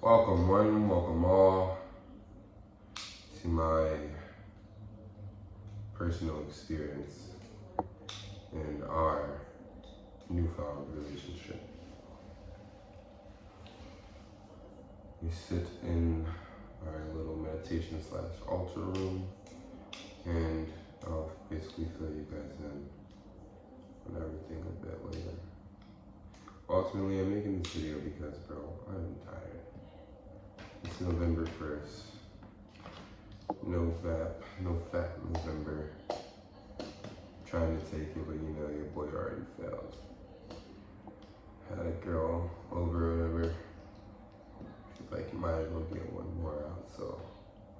Welcome one, welcome all to my personal experience and our newfound relationship. We sit in our little meditation / altar room, and I'll basically fill you guys in on everything a bit later. Ultimately, I'm making this video because, bro, I'm tired. It's November 1st. No fat November. Trying to take it, but you know your boy already failed. Had a girl over or whatever. She's like, you might as well get one more out, so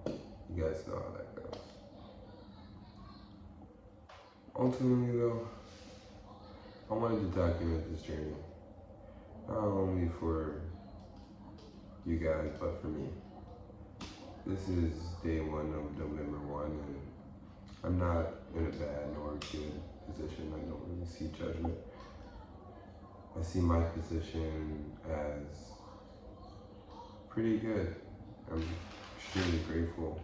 you guys know how that goes. Ultimately though, I wanted to document this journey. Not only for you guys, but for me. This is day 1 of November 1, and I'm not in a bad nor good position. I don't really see judgment. I see my position as pretty good. I'm extremely grateful,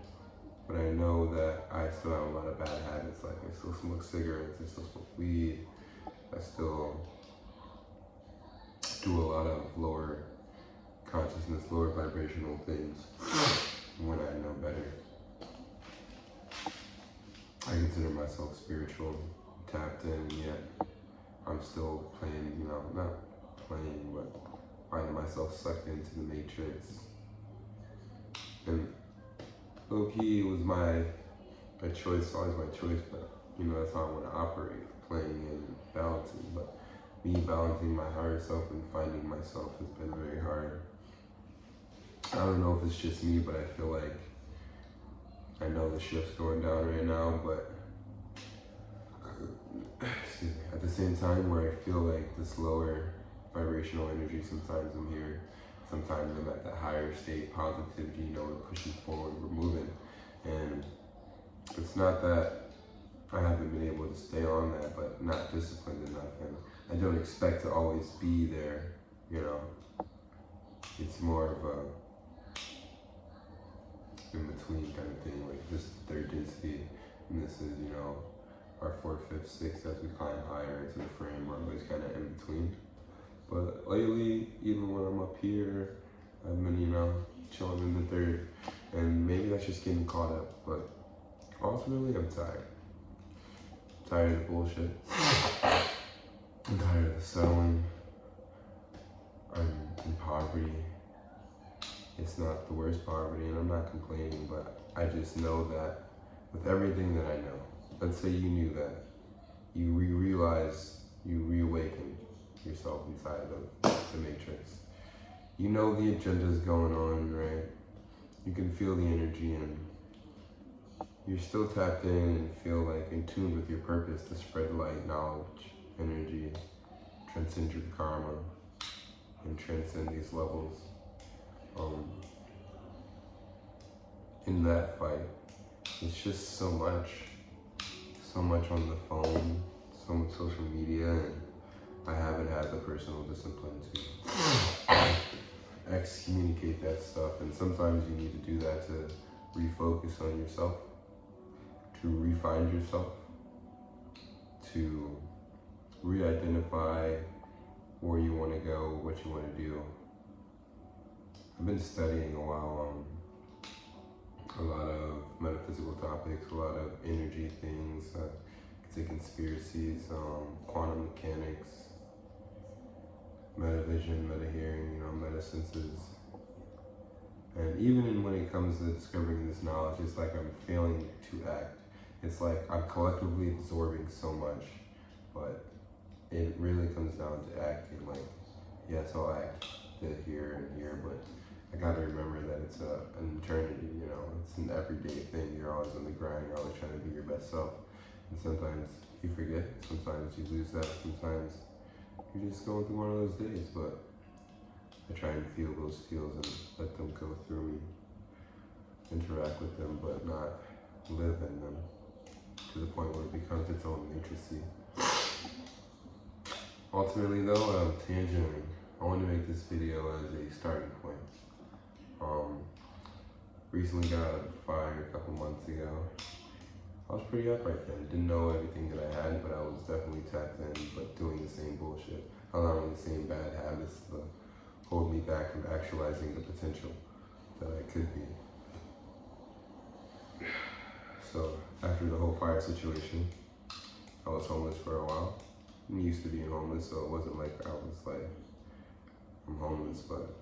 but I know that I still have a lot of bad habits. Like I still smoke cigarettes, I still smoke weed, I still do a lot of lower consciousness, lower vibrational things when I know better. I consider myself spiritual, tapped in, yet I'm still playing, not playing, but finding myself sucked into the matrix. And low-key, it was my choice, always my choice, but that's how I want to operate, playing and balancing. But me balancing my higher self and finding myself has been very hard. I don't know if it's just me, but I feel like I know the shift's going down right now, but excuse me, at the same time where I feel like this lower vibrational energy, sometimes I'm here, sometimes I'm at that higher state, positivity, we're pushing forward, we're moving. And it's not that I haven't been able to stay on that, but not disciplined enough, and I don't expect to always be there, It's more of a in-between kind of thing, like this is the 3rd density, and this is, our 4th, 5th, 6th as we climb higher into the frame. We're always kind of in between. But lately, even when I'm up here, I've been, chilling in the 3rd, and maybe that's just getting caught up, but ultimately, I'm tired. I'm tired of the bullshit. I'm tired of the settling. I'm in poverty. It's not the worst poverty, and I'm not complaining, but I just know that with everything that I know, let's say you knew that, you realize, you reawaken yourself inside of the matrix. You know the agenda's going on, right? You can feel the energy, and you're still tapped in and feel like in tune with your purpose to spread light, knowledge, energy, transcend your karma, and transcend these levels. In that fight, it's just so much on the phone, so much social media, and I haven't had the personal discipline to excommunicate that stuff. And sometimes you need to do that to refocus on yourself, to re-find yourself, to re-identify where you want to go, what you want to do. I've been studying a while a lot of metaphysical topics, a lot of energy things, conspiracies, quantum mechanics, metavision, meta-hearing, meta-senses. And even when it comes to discovering this knowledge, it's like I'm failing to act. It's like I'm collectively absorbing so much, but it really comes down to acting. Like, yes, I'll act here and here, but I gotta remember that it's an eternity, it's an everyday thing. You're always on the grind, you're always trying to be your best self. And sometimes you forget, sometimes you lose that, sometimes you're just going through one of those days, but I try and feel those feels and let them go through me, interact with them, but not live in them to the point where it becomes its own matrixy. Ultimately though, tangenting, I want to make this video as a starting point. Recently got out of the fire a couple months ago. I was pretty upright then. Didn't know everything that I had, but I was definitely tapped in, but doing the same bullshit. Allowing the same bad habits to hold me back from actualizing the potential that I could be. So after the whole fire situation, I was homeless for a while. I'm used to being homeless, so it wasn't like I was like, I'm homeless, but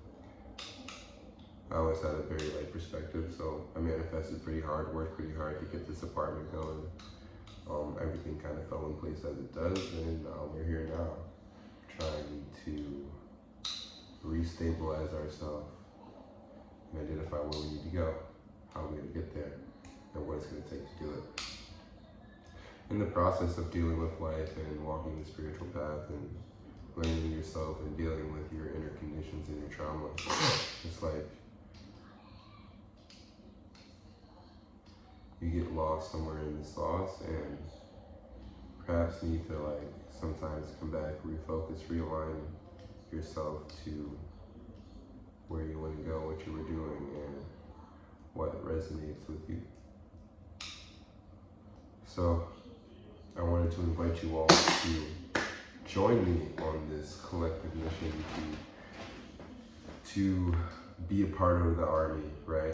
I always had a very light perspective, so I manifested pretty hard, worked pretty hard to get this apartment going. Everything kind of fell in place as it does, and we're here now, trying to restabilize ourselves and identify where we need to go, how we're going to get there, and what it's going to take to do it. In the process of dealing with life and walking the spiritual path and learning yourself and dealing with your inner conditions and your trauma, it's like you get lost somewhere in the sauce and perhaps need to like sometimes come back, refocus, realign yourself to where you want to go, what you were doing, and what resonates with you. So I wanted to invite you all to join me on this collective mission to be a part of the army, right?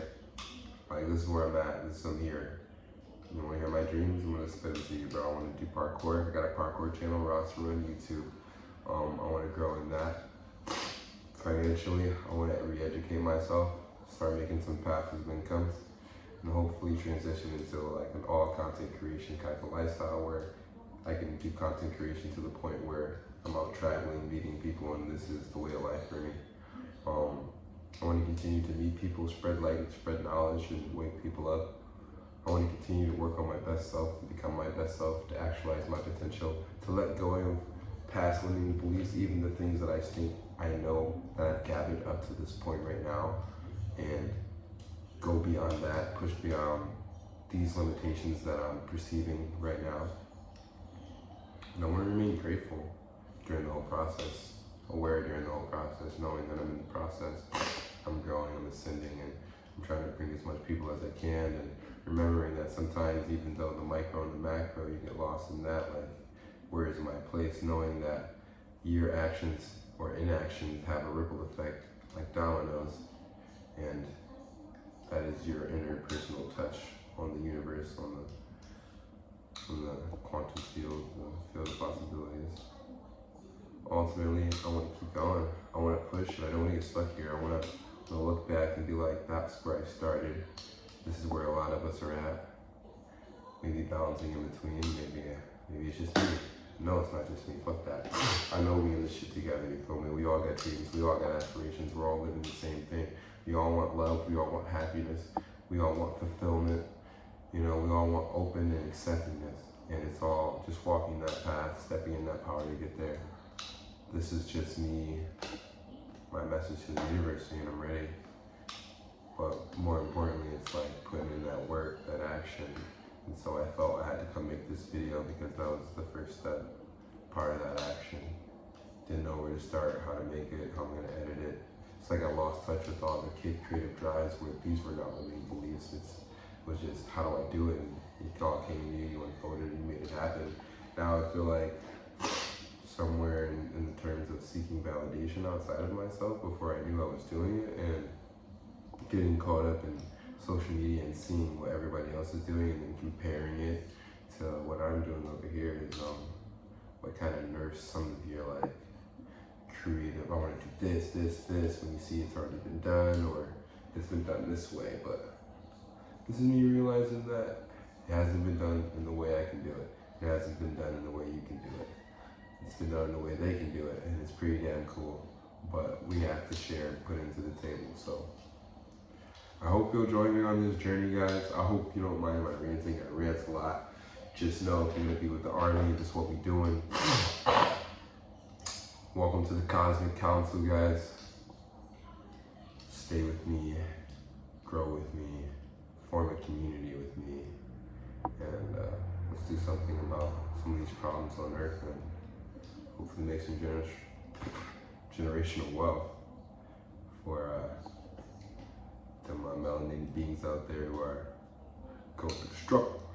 Like, this is where I'm at, this is I'm here. You wanna hear my dreams? I'm gonna spit it to you, bro. I wanna do parkour. I got a parkour channel, Ross on YouTube. I wanna grow in that. Financially, I wanna re-educate myself, start making some passive incomes, and hopefully transition into like an all content creation type of lifestyle where I can do content creation to the point where I'm out traveling, meeting people, and this is the way of life for me. I want to continue to meet people, spread light, spread knowledge, and wake people up. I want to continue to work on my best self, to become my best self, to actualize my potential, to let go of past limiting beliefs, even the things that I think I know that I've gathered up to this point right now, and go beyond that, push beyond these limitations that I'm perceiving right now. And I want to remain grateful during the whole process, aware during the whole process, knowing that I'm in the process, I'm growing, I'm ascending, and I'm trying to bring as much people as I can, and remembering that sometimes even though the micro and the macro, you get lost in that, like, where is my place? Knowing that your actions or inactions have a ripple effect, like dominoes, and that is your inner personal touch on the universe, on the quantum field, the field of possibilities. Ultimately, I want to keep going. I want to push, and I don't want to get stuck here. I want to look back and be like, that's where I started. This is where a lot of us are at. Maybe balancing in between. Maybe it's just me. No, it's not just me. Fuck that. I know we in this shit together. You feel me? We all got dreams. We all got aspirations. We're all living the same thing. We all want love. We all want happiness. We all want fulfillment. You know, we all want open and acceptingness. And it's all just walking that path, stepping in that power to get there. This is just me, my message to the universe, and I'm ready. But more importantly, it's like putting in that work, that action. And so I felt I had to come make this video because that was the first step, part of that action. Didn't know where to start, how to make it, how I'm gonna edit it. It's like I lost touch with all the creative drives where these were not limiting beliefs. It was just, how do I do it? And it all came to you, you unfolded, you made it happen. Now I feel like somewhere in the terms of seeking validation outside of myself before I knew I was doing it, and getting caught up in social media and seeing what everybody else is doing and then comparing it to what I'm doing over here is what kind of nerfs some of your like creative, I want to do this, when you see it's already been done or it's been done this way. But this is me realizing that it hasn't been done in the way I can do it. It hasn't been done in the way you can do it. It's been done in the way they can do it, and it's pretty damn cool. But we have to share and put into the table. So I hope you'll join me on this journey, guys. I hope you don't mind my ranting. I rant a lot. Just know if you're gonna be with the army, this is what we're doing. Welcome to the Cosmic Council, guys. Stay with me, grow with me, form a community with me, and let's do something about some of these problems on Earth and hopefully make some generational wealth for to my melanated beings out there who are going through the struggle.